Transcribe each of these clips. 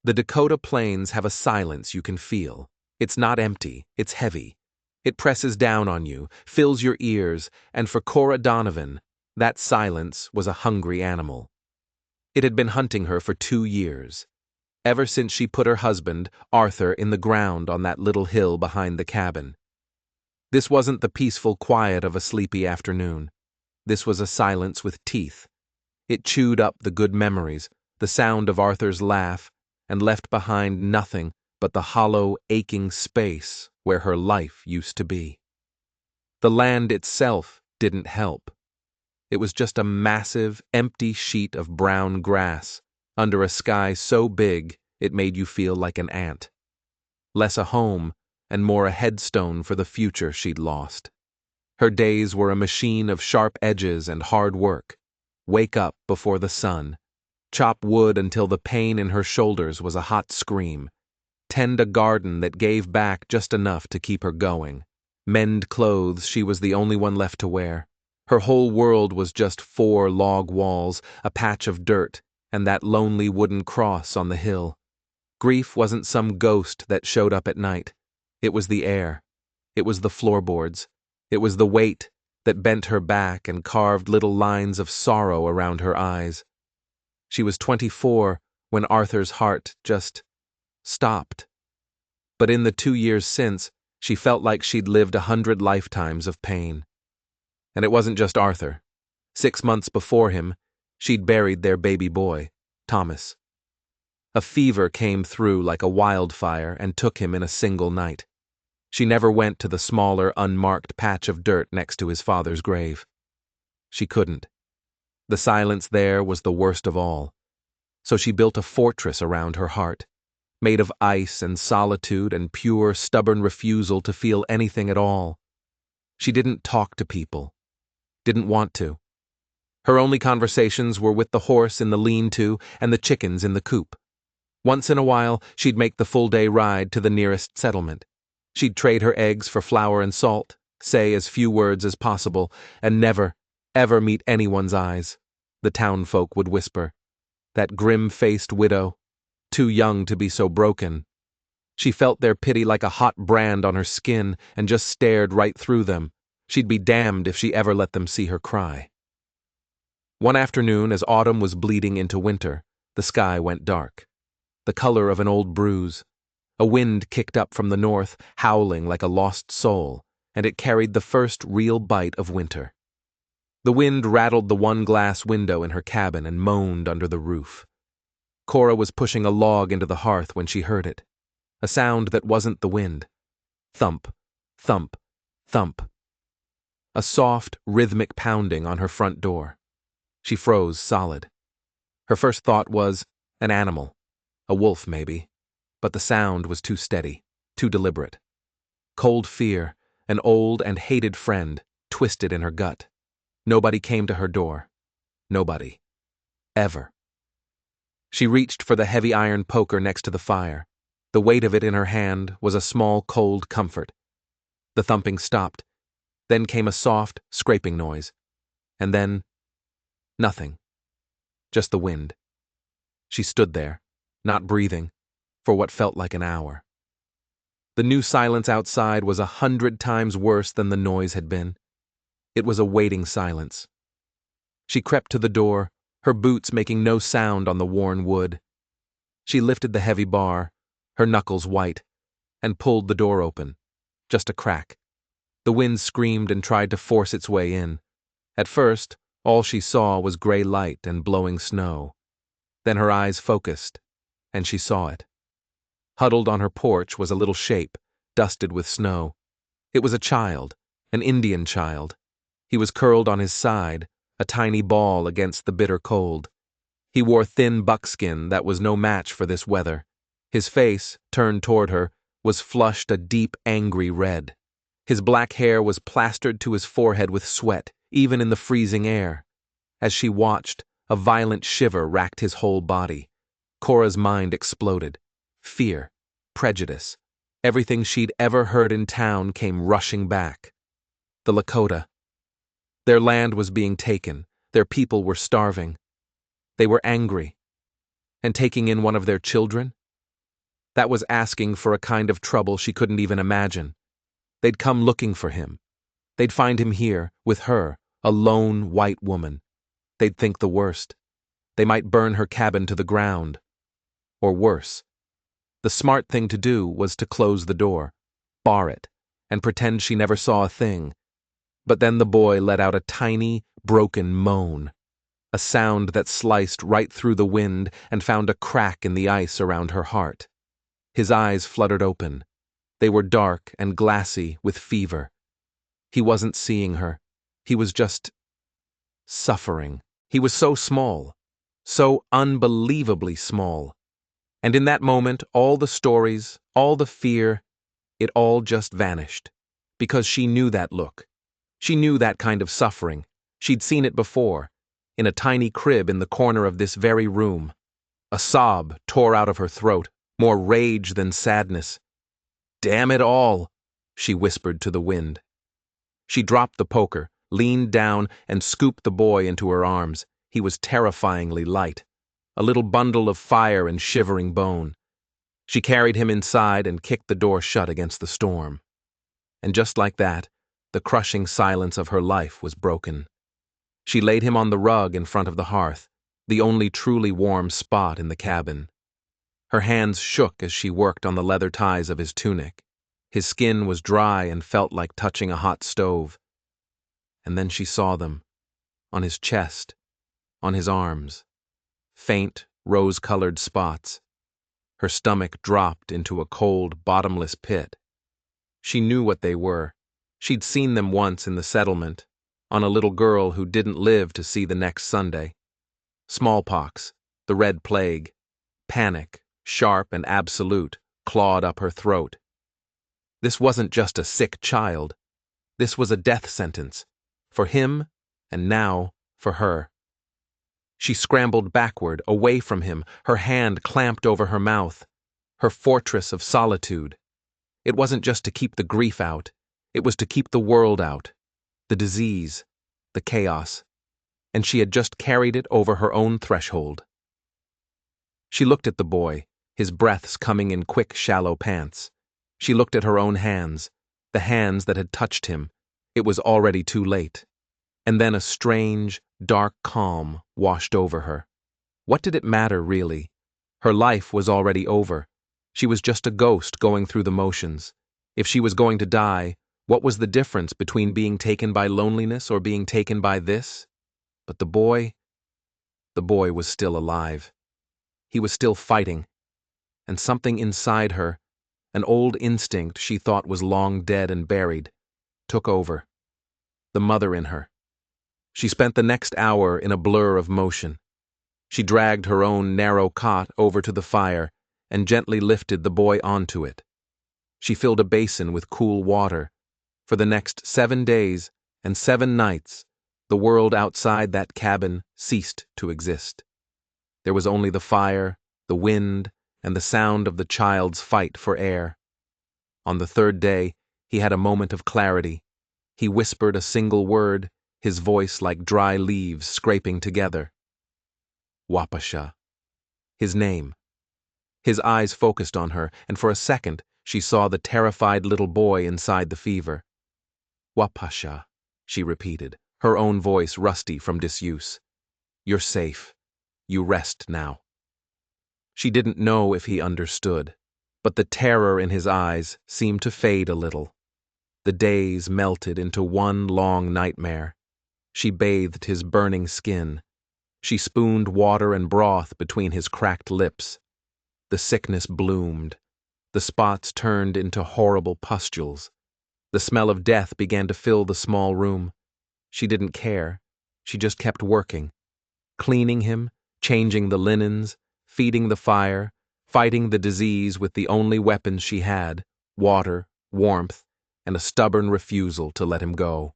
The Dakota Plains have a silence you can feel. It's not empty, it's heavy. It presses down on you, fills your ears, and for Cora Donovan, that silence was a hungry animal. It had been hunting her for 2 years, ever since she put her husband, Arthur, in the ground on that little hill behind the cabin. This wasn't the peaceful quiet of a sleepy afternoon. This was a silence with teeth. It chewed up the good memories, the sound of Arthur's laugh, and left behind nothing but the hollow, aching space where her life used to be. The land itself didn't help. It was just a massive, empty sheet of brown grass under a sky so big it made you feel like an ant. Less a home and more a headstone for the future she'd lost. Her days were a machine of sharp edges and hard work. Wake up before the sun. Chop wood until the pain in her shoulders was a hot scream. Tend a garden that gave back just enough to keep her going. Mend clothes she was the only one left to wear. Her whole world was just 4 log walls, a patch of dirt, and that lonely wooden cross on the hill. Grief wasn't some ghost that showed up at night. It was the air. It was the floorboards. It was the weight that bent her back and carved little lines of sorrow around her eyes. She was 24 when Arthur's heart just stopped. But in the 2 years since, she felt like she'd lived 100 lifetimes of pain. And it wasn't just Arthur. 6 months before him, she'd buried their baby boy, Thomas. A fever came through like a wildfire and took him in a single night. She never went to the smaller, unmarked patch of dirt next to his father's grave. She couldn't. The silence there was the worst of all. So she built a fortress around her heart, made of ice and solitude and pure, stubborn refusal to feel anything at all. She didn't talk to people. Didn't want to. Her only conversations were with the horse in the lean-to and the chickens in the coop. Once in a while, she'd make the full-day ride to the nearest settlement. She'd trade her eggs for flour and salt, say as few words as possible, and never, ever meet anyone's eyes. The townfolk would whisper. That grim-faced widow, too young to be so broken. She felt their pity like a hot brand on her skin and just stared right through them. She'd be damned if she ever let them see her cry. One afternoon, as autumn was bleeding into winter, the sky went dark. The color of an old bruise. A wind kicked up from the north, howling like a lost soul, and it carried the first real bite of winter. The wind rattled the one glass window in her cabin and moaned under the roof. Cora was pushing a log into the hearth when she heard it. A sound that wasn't the wind. Thump, thump, thump. A soft, rhythmic pounding on her front door. She froze solid. Her first thought was, an animal. A wolf, maybe. But the sound was too steady, too deliberate. Cold fear, an old and hated friend, twisted in her gut. Nobody came to her door. Nobody. Ever. She reached for the heavy iron poker next to the fire. The weight of it in her hand was a small, cold comfort. The thumping stopped. Then came a soft, scraping noise. And then, nothing. Just the wind. She stood there, not breathing, for what felt like an hour. The new silence outside was 100 times worse than the noise had been. It was a waiting silence. She crept to the door, her boots making no sound on the worn wood. She lifted the heavy bar, her knuckles white, and pulled the door open. Just a crack. The wind screamed and tried to force its way in. At first, all she saw was gray light and blowing snow. Then her eyes focused, and she saw it. Huddled on her porch was a little shape, dusted with snow. It was a child, an Indian child. He was curled on his side, a tiny ball against the bitter cold. He wore thin buckskin that was no match for this weather. His face, turned toward her, was flushed a deep, angry red. His black hair was plastered to his forehead with sweat, even in the freezing air. As she watched, a violent shiver racked his whole body. Cora's mind exploded. Fear, prejudice, everything she'd ever heard in town came rushing back. The Lakota. Their land was being taken. Their people were starving. They were angry. And taking in one of their children? That was asking for a kind of trouble she couldn't even imagine. They'd come looking for him. They'd find him here, with her, a lone white woman. They'd think the worst. They might burn her cabin to the ground. Or worse. The smart thing to do was to close the door, bar it, and pretend she never saw a thing. But then the boy let out a tiny, broken moan, a sound that sliced right through the wind and found a crack in the ice around her heart. His eyes fluttered open. They were dark and glassy with fever. He wasn't seeing her. He was just suffering. He was so small, so unbelievably small. And in that moment, all the stories, all the fear, it all just vanished. Because she knew that look. She knew that kind of suffering. She'd seen it before, in a tiny crib in the corner of this very room. A sob tore out of her throat, more rage than sadness. "Damn it all," she whispered to the wind. She dropped the poker, leaned down, and scooped the boy into her arms. He was terrifyingly light, a little bundle of fire and shivering bone. She carried him inside and kicked the door shut against the storm. And just like that, the crushing silence of her life was broken. She laid him on the rug in front of the hearth, the only truly warm spot in the cabin. Her hands shook as she worked on the leather ties of his tunic. His skin was dry and felt like touching a hot stove. And then she saw them, on his chest, on his arms, faint, rose-colored spots. Her stomach dropped into a cold, bottomless pit. She knew what they were. She'd seen them once in the settlement, on a little girl who didn't live to see the next Sunday. Smallpox, the Red Plague, panic, sharp and absolute, clawed up her throat. This wasn't just a sick child. This was a death sentence, for him, and now for her. She scrambled backward, away from him, her hand clamped over her mouth, her fortress of solitude. It wasn't just to keep the grief out, it was to keep the world out, the disease, the chaos, and she had just carried it over her own threshold. She looked at the boy, his breaths coming in quick, shallow pants. She looked at her own hands, the hands that had touched him. It was already too late. And then a strange, dark calm washed over her. What did it matter, really? Her life was already over. She was just a ghost going through the motions. If she was going to die, what was the difference between being taken by loneliness or being taken by this? But the boy was still alive. He was still fighting. And something inside her, an old instinct she thought was long dead and buried, took over. The mother in her. She spent the next hour in a blur of motion. She dragged her own narrow cot over to the fire and gently lifted the boy onto it. She filled a basin with cool water. For the next 7 days and 7 nights, the world outside that cabin ceased to exist. There was only the fire, the wind, and the sound of the child's fight for air. On the 3rd day, he had a moment of clarity. He whispered a single word, his voice like dry leaves scraping together. Wapasha. His name. His eyes focused on her, and for a second she saw the terrified little boy inside the fever. Wapasha, she repeated, her own voice rusty from disuse. You're safe. You rest now. She didn't know if he understood, but the terror in his eyes seemed to fade a little. The days melted into one long nightmare. She bathed his burning skin. She spooned water and broth between his cracked lips. The sickness bloomed. The spots turned into horrible pustules. The smell of death began to fill the small room. She didn't care. She just kept working. Cleaning him, changing the linens, feeding the fire, fighting the disease with the only weapons she had, water, warmth, and a stubborn refusal to let him go.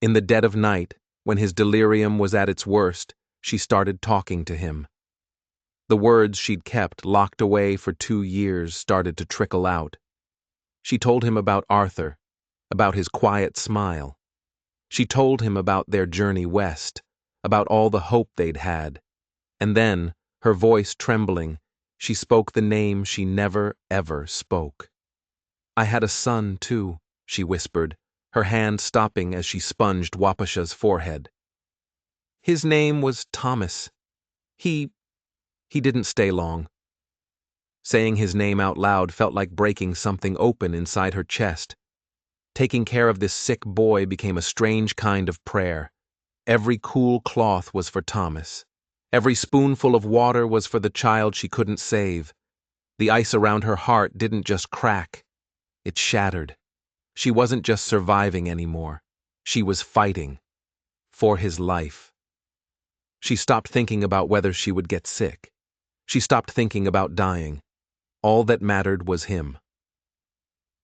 In the dead of night, when his delirium was at its worst, she started talking to him. The words she'd kept locked away for 2 years started to trickle out. She told him about Arthur, about his quiet smile. She told him about their journey west, about all the hope they'd had. And then, her voice trembling, She spoke the name she never, ever spoke. "I had a son, too," she whispered, her hand stopping as she sponged Wapasha's forehead. "His name was Thomas. He didn't stay long." Saying his name out loud felt like breaking something open inside her chest. Taking care of this sick boy became a strange kind of prayer. Every cool cloth was for Thomas. Every spoonful of water was for the child she couldn't save. The ice around her heart didn't just crack, it shattered. She wasn't just surviving anymore. She was fighting. For his life. She stopped thinking about whether she would get sick. She stopped thinking about dying. All that mattered was him.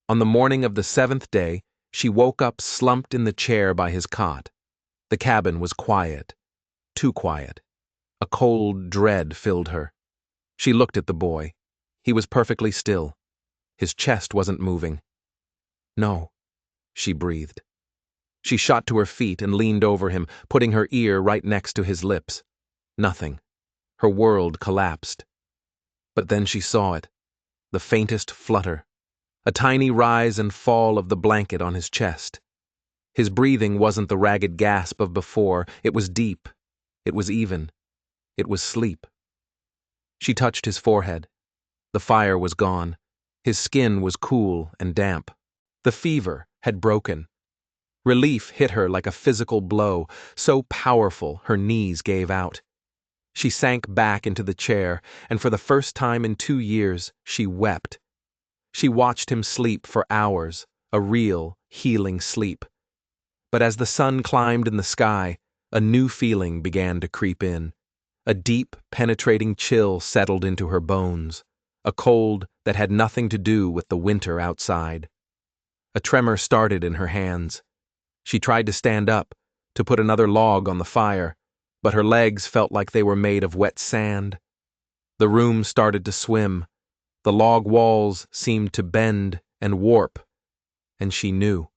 On the morning of the 7th day, she woke up slumped in the chair by his cot. The cabin was quiet. Too quiet. A cold dread filled her. She looked at the boy. He was perfectly still. His chest wasn't moving. "No," she breathed. She shot to her feet and leaned over him, putting her ear right next to his lips. Nothing. Her world collapsed. But then she saw it. The faintest flutter. A tiny rise and fall of the blanket on his chest. His breathing wasn't the ragged gasp of before. It was deep. It was even. It was sleep. She touched his forehead. The fire was gone. His skin was cool and damp. The fever had broken. Relief hit her like a physical blow, so powerful her knees gave out. She sank back into the chair, and for the first time in 2 years, she wept. She watched him sleep for hours, a real, healing sleep. But as the sun climbed in the sky, a new feeling began to creep in. A deep, penetrating chill settled into her bones, a cold that had nothing to do with the winter outside. A tremor started in her hands. She tried to stand up, to put another log on the fire, but her legs felt like they were made of wet sand. The room started to swim. The log walls seemed to bend and warp, and she knew.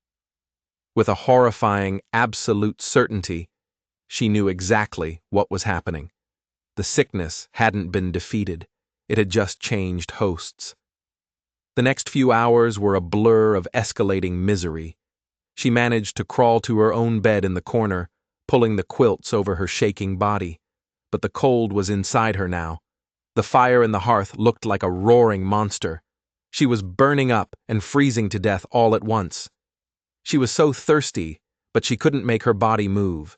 With a horrifying, absolute certainty, she knew exactly what was happening. The sickness hadn't been defeated. It had just changed hosts. The next few hours were a blur of escalating misery. She managed to crawl to her own bed in the corner, pulling the quilts over her shaking body. But the cold was inside her now. The fire in the hearth looked like a roaring monster. She was burning up and freezing to death all at once. She was so thirsty, but she couldn't make her body move.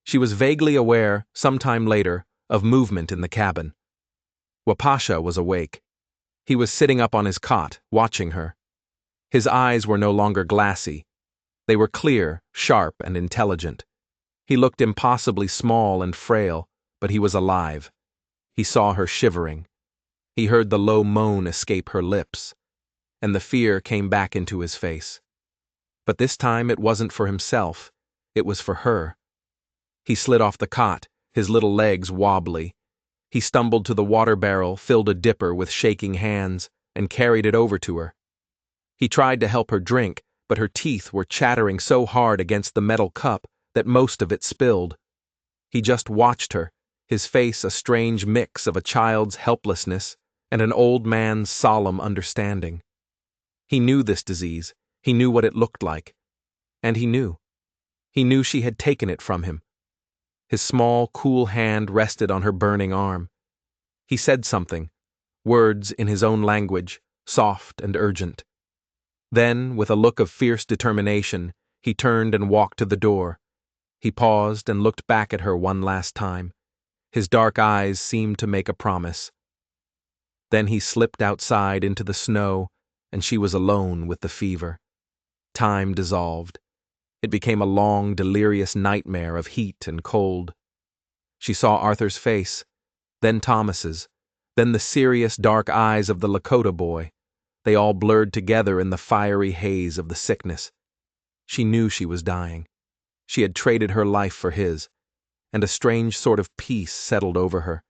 She was vaguely aware, sometime later, of movement in the cabin. Wapasha was awake. He was sitting up on his cot, watching her. His eyes were no longer glassy. They were clear, sharp, and intelligent. He looked impossibly small and frail, but he was alive. He saw her shivering. He heard the low moan escape her lips, and the fear came back into his face. But this time it wasn't for himself. It was for her. He slid off the cot, his little legs wobbly. He stumbled to the water barrel, filled a dipper with shaking hands, and carried it over to her. He tried to help her drink, but her teeth were chattering so hard against the metal cup that most of it spilled. He just watched her, his face a strange mix of a child's helplessness and an old man's solemn understanding. He knew this disease. He knew what it looked like. And he knew. He knew she had taken it from him. His small, cool hand rested on her burning arm. He said something, words in his own language, soft and urgent. Then, with a look of fierce determination, he turned and walked to the door. He paused and looked back at her one last time. His dark eyes seemed to make a promise. Then he slipped outside into the snow, and she was alone with the fever. Time dissolved. It became a long, delirious nightmare of heat and cold. She saw Arthur's face, then Thomas's, then the serious dark eyes of the Lakota boy. They all blurred together in the fiery haze of the sickness. She knew she was dying. She had traded her life for his, and a strange sort of peace settled over her.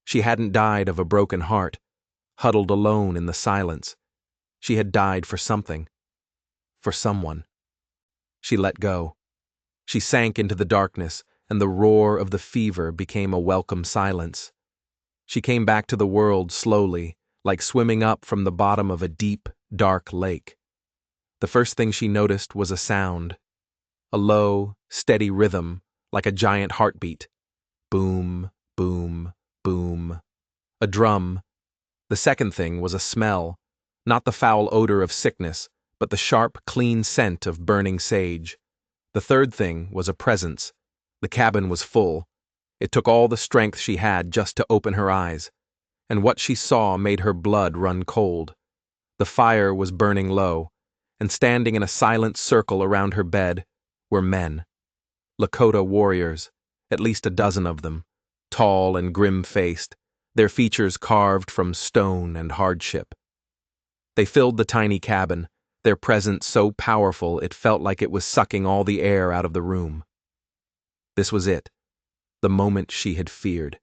She hadn't died of a broken heart, huddled alone in the silence. She had died for something. For someone. She let go. She sank into the darkness, and the roar of the fever became a welcome silence. She came back to the world slowly, like swimming up from the bottom of a deep, dark lake. The first thing she noticed was a sound, a low, steady rhythm, like a giant heartbeat. Boom, boom, boom. A drum. The second thing was a smell, not the foul odor of sickness, but the sharp, clean scent of burning sage. The third thing was a presence. The cabin was full. It took all the strength she had just to open her eyes, and what she saw made her blood run cold. The fire was burning low, and standing in a silent circle around her bed were men. Lakota warriors, at least a dozen of them, tall and grim-faced, their features carved from stone and hardship. They filled the tiny cabin, their presence so powerful it felt like it was sucking all the air out of the room. This was it, the moment she had feared.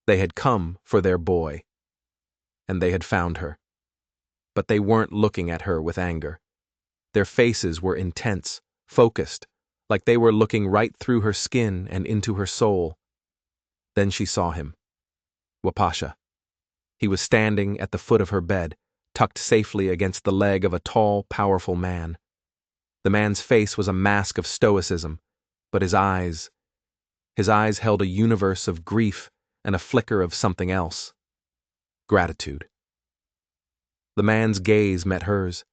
They had come for their boy, and they had found her. But they weren't looking at her with anger. Their faces were intense, focused, like they were looking right through her skin and into her soul. Then she saw him. Wapasha. He was standing at the foot of her bed, tucked safely against the leg of a tall, powerful man. The man's face was a mask of stoicism, but his eyes held a universe of grief and a flicker of something else. Gratitude. The man's gaze met hers.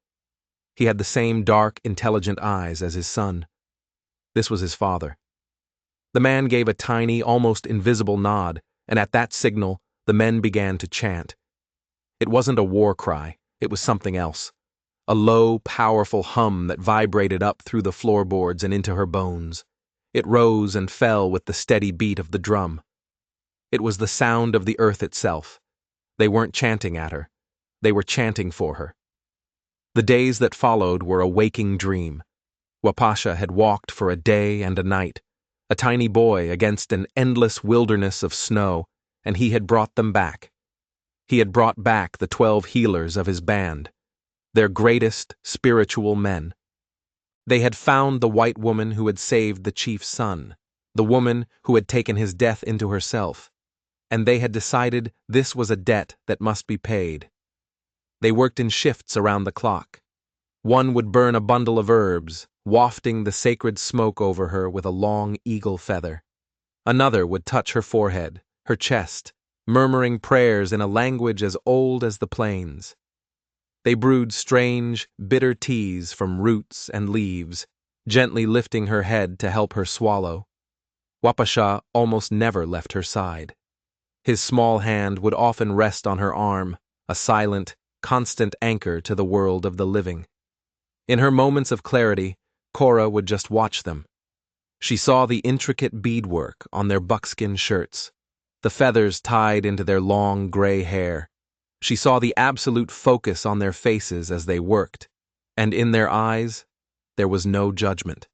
He had the same dark, intelligent eyes as his son. This was his father. The man gave a tiny, almost invisible nod, and at that signal, the men began to chant. It wasn't a war cry, it was something else. A low, powerful hum that vibrated up through the floorboards and into her bones. It rose and fell with the steady beat of the drum. It was the sound of the earth itself. They weren't chanting at her. They were chanting for her. The days that followed were a waking dream. Wapasha had walked for a day and a night, a tiny boy against an endless wilderness of snow, and he had brought them back. He had brought back the 12 healers of his band, their greatest spiritual men. They had found the white woman who had saved the chief's son, the woman who had taken his death into herself, and they had decided this was a debt that must be paid. They worked in shifts around the clock. One would burn a bundle of herbs, wafting the sacred smoke over her with a long eagle feather. Another would touch her forehead, her chest, murmuring prayers in a language as old as the plains. They brewed strange, bitter teas from roots and leaves, gently lifting her head to help her swallow. Wapasha almost never left her side. His small hand would often rest on her arm, a silent, constant anchor to the world of the living. In her moments of clarity, Cora would just watch them. She saw the intricate beadwork on their buckskin shirts, the feathers tied into their long gray hair. She saw the absolute focus on their faces as they worked, and in their eyes, there was no judgment.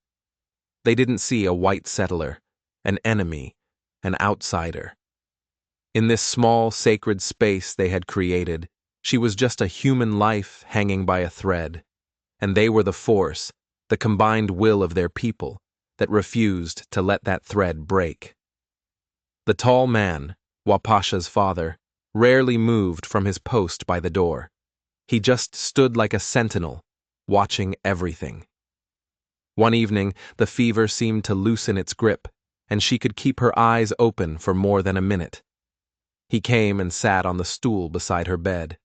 They didn't see a white settler, an enemy, an outsider. In this small, sacred space they had created, she was just a human life hanging by a thread, and they were the force, the combined will of their people, that refused to let that thread break. The tall man, Wapasha's father, rarely moved from his post by the door. He just stood like a sentinel, watching everything. One evening, the fever seemed to loosen its grip, and she could keep her eyes open for more than a minute. He came and sat on the stool beside her bed.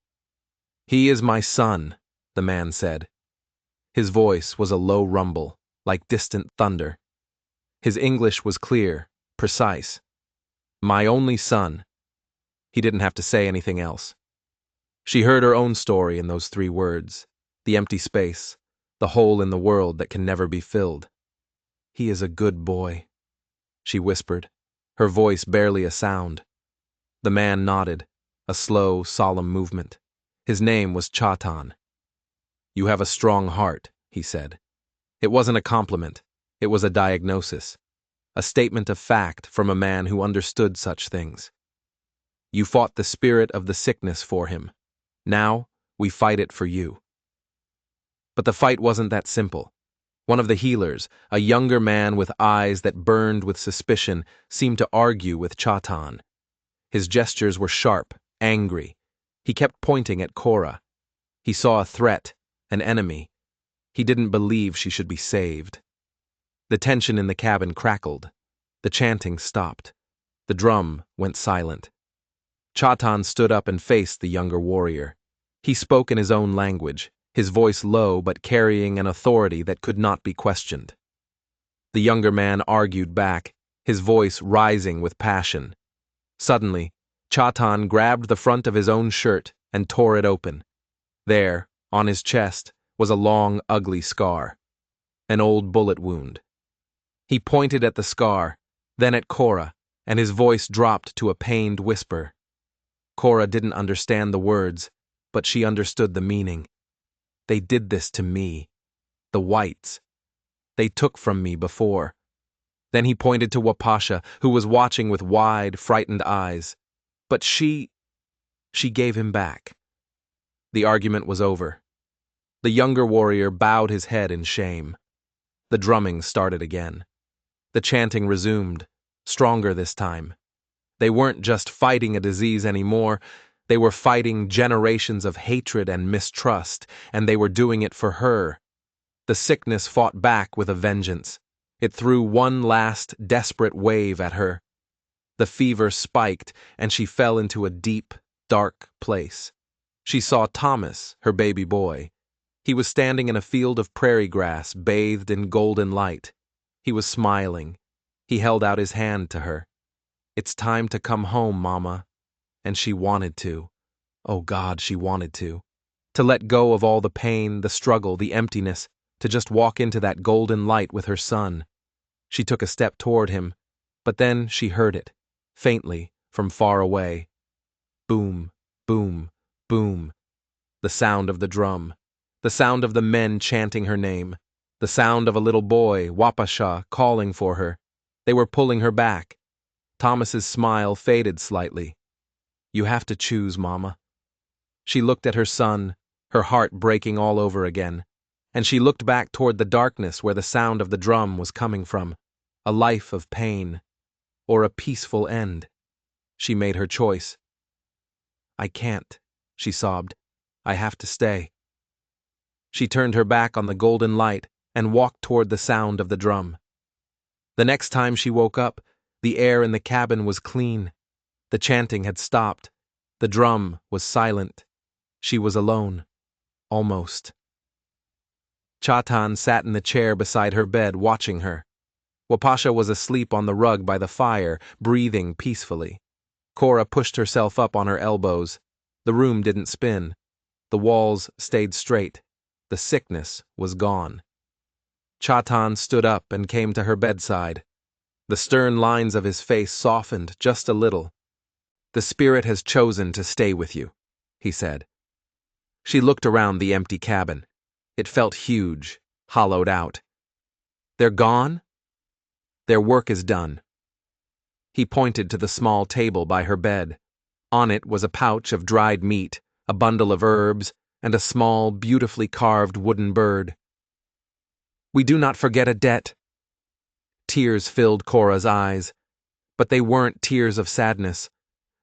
"He is my son," the man said. His voice was a low rumble, like distant thunder. His English was clear, precise. "My only son." He didn't have to say anything else. She heard her own story in those 3 words, the empty space, the hole in the world that can never be filled. "He is a good boy," she whispered, her voice barely a sound. The man nodded, a slow, solemn movement. His name was Chatan. "You have a strong heart," he said. It wasn't a compliment, it was a diagnosis, a statement of fact from a man who understood such things. "You fought the spirit of the sickness for him. Now, we fight it for you." But the fight wasn't that simple. One of the healers, a younger man with eyes that burned with suspicion, seemed to argue with Chatan. His gestures were sharp, angry. He kept pointing at Cora. He saw a threat, an enemy. He didn't believe she should be saved. The tension in the cabin crackled. The chanting stopped. The drum went silent. Chatan stood up and faced the younger warrior. He spoke in his own language, his voice low but carrying an authority that could not be questioned. The younger man argued back, his voice rising with passion. Suddenly, Chatan grabbed the front of his own shirt and tore it open. There, on his chest, was a long, ugly scar. An old bullet wound. He pointed at the scar, then at Cora, and his voice dropped to a pained whisper. Cora didn't understand the words, but she understood the meaning. They did this to me. The whites. They took from me before. Then he pointed to Wapasha, who was watching with wide, frightened eyes. But she gave him back. The argument was over. The younger warrior bowed his head in shame. The drumming started again. The chanting resumed, stronger this time. They weren't just fighting a disease anymore. They were fighting generations of hatred and mistrust, and they were doing it for her. The sickness fought back with a vengeance. It threw one last, desperate wave at her. The fever spiked, and she fell into a deep, dark place. She saw Thomas, her baby boy. He was standing in a field of prairie grass, bathed in golden light. He was smiling. He held out his hand to her. "It's time to come home, Mama." And she wanted to. Oh God, she wanted to. To let go of all the pain, the struggle, the emptiness, to just walk into that golden light with her son. She took a step toward him, but then she heard it, faintly, from far away. Boom, boom, boom. The sound of the drum. The sound of the men chanting her name. The sound of a little boy, Wapasha, calling for her. They were pulling her back. Thomas's smile faded slightly. "You have to choose, Mama." She looked at her son, her heart breaking all over again, and she looked back toward the darkness where the sound of the drum was coming from. A life of pain, or a peaceful end. She made her choice. "I can't," she sobbed. "I have to stay." She turned her back on the golden light and walked toward the sound of the drum. The next time she woke up, the air in the cabin was clean. The chanting had stopped. The drum was silent. She was alone. Almost. Chatan sat in the chair beside her bed, watching her. Wapasha was asleep on the rug by the fire, breathing peacefully. Cora pushed herself up on her elbows. The room didn't spin. The walls stayed straight. The sickness was gone. Chatan stood up and came to her bedside. The stern lines of his face softened just a little. "The spirit has chosen to stay with you," he said. She looked around the empty cabin. It felt huge, hollowed out. "They're gone? Their work is done." He pointed to the small table by her bed. On it was a pouch of dried meat, a bundle of herbs, and a small, beautifully carved wooden bird. "We do not forget a debt." Tears filled Cora's eyes, but they weren't tears of sadness.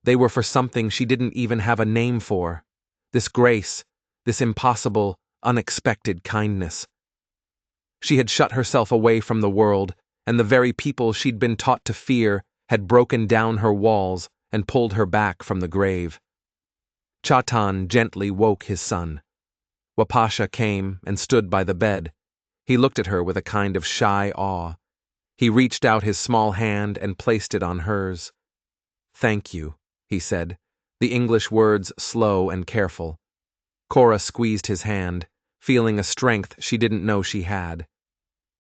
They were for something she didn't even have a name for. This grace, this impossible, unexpected kindness. She had shut herself away from the world, and the very people she'd been taught to fear had broken down her walls and pulled her back from the grave. Chatan gently woke his son. Wapasha came and stood by the bed. He looked at her with a kind of shy awe. He reached out his small hand and placed it on hers. "Thank you," he said, the English words slow and careful. Cora squeezed his hand, feeling a strength she didn't know she had.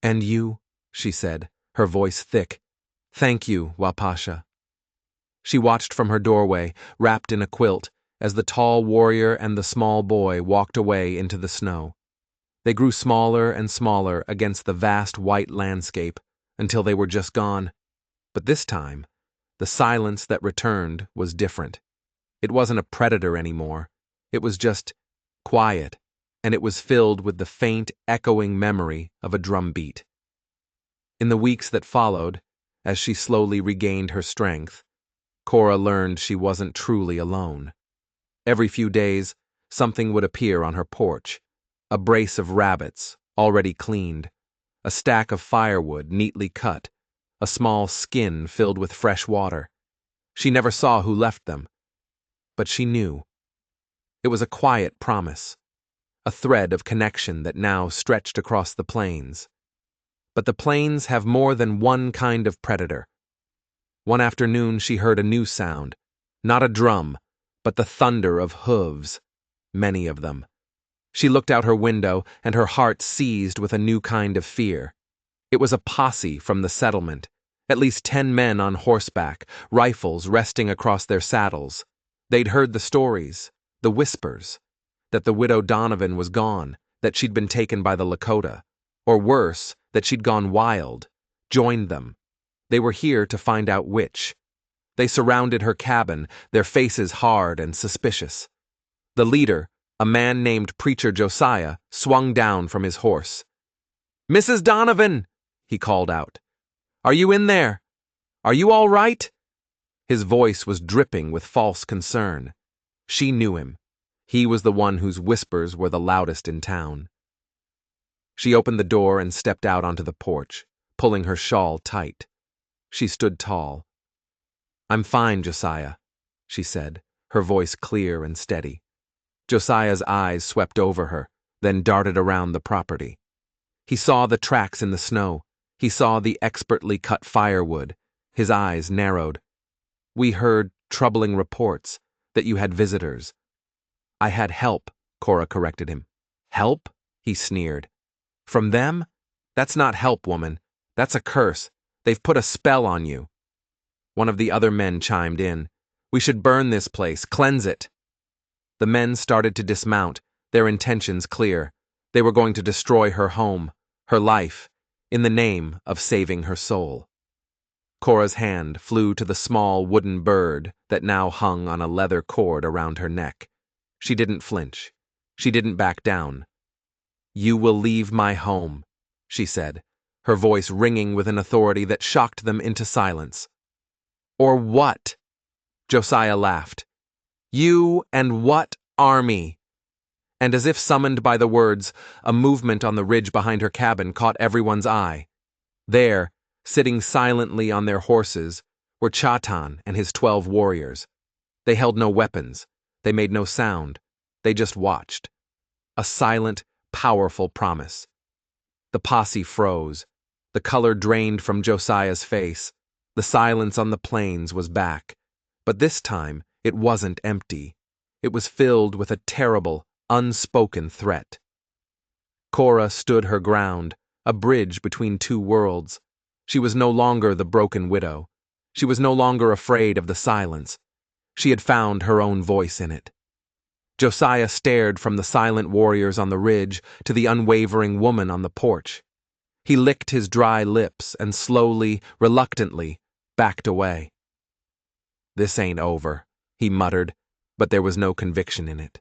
"And you," she said, her voice thick. "Thank you, Wapasha." She watched from her doorway, wrapped in a quilt, as the tall warrior and the small boy walked away into the snow. They grew smaller and smaller against the vast white landscape until they were just gone. But this time, the silence that returned was different. It wasn't a predator anymore. It was just quiet, and it was filled with the faint, echoing memory of a drumbeat. In the weeks that followed, as she slowly regained her strength, Cora learned she wasn't truly alone. Every few days, something would appear on her porch. A brace of rabbits, already cleaned, a stack of firewood neatly cut, a small skin filled with fresh water. She never saw who left them, but she knew. It was a quiet promise, a thread of connection that now stretched across the plains. But the plains have more than one kind of predator. One afternoon she heard a new sound, not a drum, but the thunder of hooves, many of them. She looked out her window, and her heart seized with a new kind of fear. It was a posse from the settlement, at least 10 men on horseback, rifles resting across their saddles. They'd heard the stories, the whispers, that the widow Donovan was gone, that she'd been taken by the Lakota, or worse, that she'd gone wild, joined them. They were here to find out which. They surrounded her cabin, their faces hard and suspicious. The leader, a man named Preacher Josiah, swung down from his horse. "Mrs. Donovan!" he called out. "Are you in there? Are you all right?" His voice was dripping with false concern. She knew him. He was the one whose whispers were the loudest in town. She opened the door and stepped out onto the porch, pulling her shawl tight. She stood tall. "I'm fine, Josiah," she said, her voice clear and steady. Josiah's eyes swept over her, then darted around the property. He saw the tracks in the snow. He saw the expertly cut firewood. His eyes narrowed. "We heard troubling reports that you had visitors." "I had help," Cora corrected him. "Help?" he sneered. "From them? That's not help, woman. That's a curse. They've put a spell on you." One of the other men chimed in. "We should burn this place, cleanse it." The men started to dismount, their intentions clear. They were going to destroy her home, her life, in the name of saving her soul. Cora's hand flew to the small wooden bird that now hung on a leather cord around her neck. She didn't flinch. She didn't back down. "You will leave my home," she said, her voice ringing with an authority that shocked them into silence. "Or what?" Josiah laughed. "You and what army?" And as if summoned by the words, a movement on the ridge behind her cabin caught everyone's eye. There, sitting silently on their horses, were Chatan and his 12 warriors. They held no weapons. They made no sound. They just watched. A silent, powerful promise. The posse froze. The color drained from Josiah's face. The silence on the plains was back. But this time, it wasn't empty. It was filled with a terrible, unspoken threat. Cora stood her ground, a bridge between two worlds. She was no longer the broken widow. She was no longer afraid of the silence. She had found her own voice in it. Josiah stared from the silent warriors on the ridge to the unwavering woman on the porch. He licked his dry lips and slowly, reluctantly, backed away. "This ain't over," he muttered, but there was no conviction in it.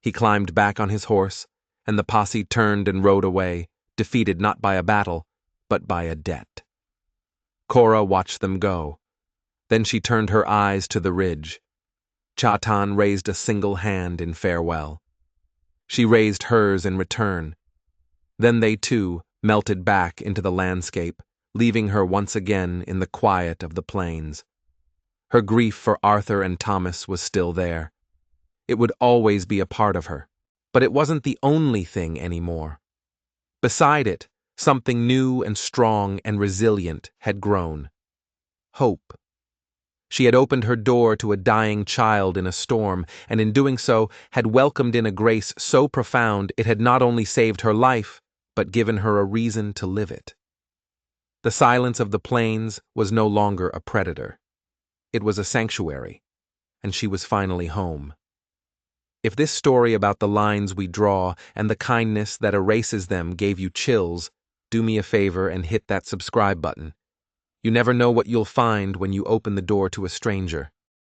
He climbed back on his horse, and the posse turned and rode away, defeated not by a battle, but by a debt. Cora watched them go. Then she turned her eyes to the ridge. Chatan raised a single hand in farewell. She raised hers in return. Then they too melted back into the landscape, leaving her once again in the quiet of the plains. Her grief for Arthur and Thomas was still there. It would always be a part of her, but it wasn't the only thing anymore. Beside it, something new and strong and resilient had grown. Hope. She had opened her door to a dying child in a storm, and in doing so had welcomed in a grace so profound it had not only saved her life, but given her a reason to live it. The silence of the plains was no longer a predator. It was a sanctuary, and she was finally home. If this story about the lines we draw and the kindness that erases them gave you chills, do me a favor and hit that subscribe button. You never know what you'll find when you open the door to a stranger.